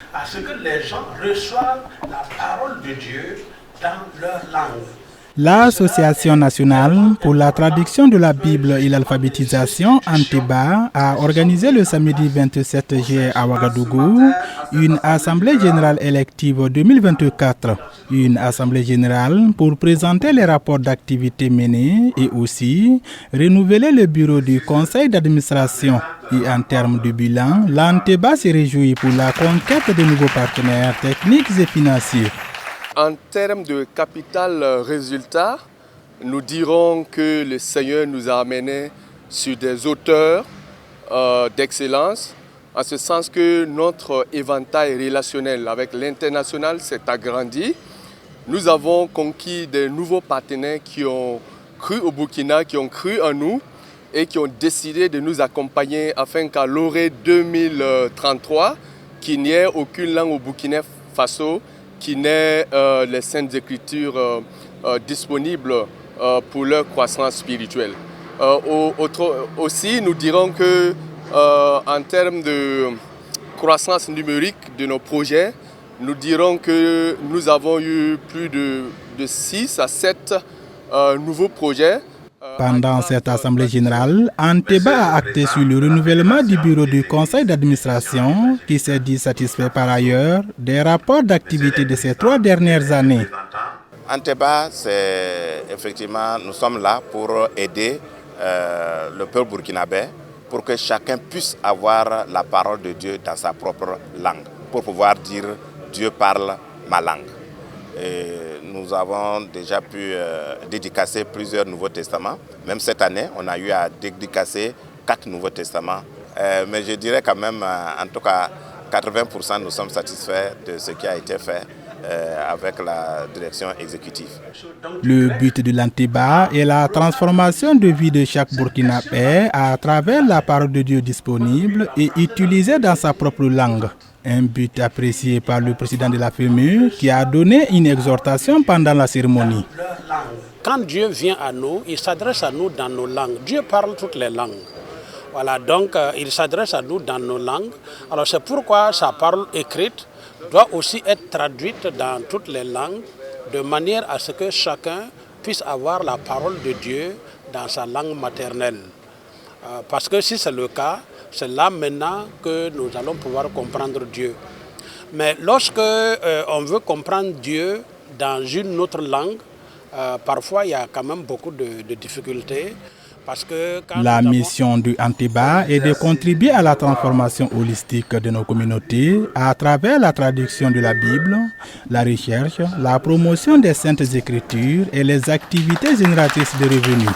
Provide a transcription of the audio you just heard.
À ce que les gens reçoivent la parole de Dieu dans leur langue. L'Association nationale pour la traduction de la Bible et l'alphabétisation, ANTEBA, a organisé le samedi 27 juillet à Ouagadougou une assemblée générale élective 2024. Une assemblée générale pour présenter les rapports d'activité menés et aussi renouveler le bureau du conseil d'administration. Et en termes de bilan, l'ANTEBA se réjouit pour la conquête de nouveaux partenaires techniques et financiers. En termes de capital résultat, nous dirons que le Seigneur nous a amenés sur des hauteurs d'excellence, en ce sens que notre éventail relationnel avec l'international s'est agrandi. Nous avons conquis de nouveaux partenaires qui ont cru au Burkina, qui ont cru en nous et qui ont décidé de nous accompagner afin qu'à l'orée 2033, qu'il n'y ait aucune langue au Burkina Faso qui n'aient les Saintes Écritures disponibles pour leur croissance spirituelle. Aussi, nous dirons que en termes de croissance numérique de nos projets, nous dirons que nous avons eu plus de 6 à 7 nouveaux projets. Pendant cette assemblée générale, ANTEBA a acté sur le renouvellement du bureau du conseil d'administration qui s'est dit satisfait par ailleurs des rapports d'activité de ces 3 dernières années. ANTEBA, c'est effectivement, nous sommes là pour aider le peuple burkinabé pour que chacun puisse avoir la parole de Dieu dans sa propre langue, pour pouvoir dire Dieu parle ma langue. Et nous avons déjà pu dédicacer plusieurs Nouveaux Testaments. Même cette année, on a eu à dédicacer 4 Nouveaux Testaments. Mais je dirais quand même, en tout cas, 80% nous sommes satisfaits de ce qui a été fait avec la direction exécutive. Le but de l'ANTEBA est la transformation de vie de chaque Burkinabé à travers la parole de Dieu disponible et utilisée dans sa propre langue. Un but apprécié par le président de la FEMU qui a donné une exhortation pendant la cérémonie. Quand Dieu vient à nous, il s'adresse à nous dans nos langues. Dieu parle toutes les langues. Voilà, donc il s'adresse à nous dans nos langues. Alors c'est pourquoi sa parole écrite doit aussi être traduite dans toutes les langues de manière à ce que chacun puisse avoir la parole de Dieu dans sa langue maternelle. Parce que si c'est le cas, c'est là maintenant que nous allons pouvoir comprendre Dieu. Mais lorsque on veut comprendre Dieu dans une autre langue, parfois il y a quand même beaucoup de difficultés. Parce que la mission du ANTEBA est de contribuer à la transformation holistique de nos communautés à travers la traduction de la Bible, la recherche, la promotion des Saintes Écritures et les activités génératrices de revenus.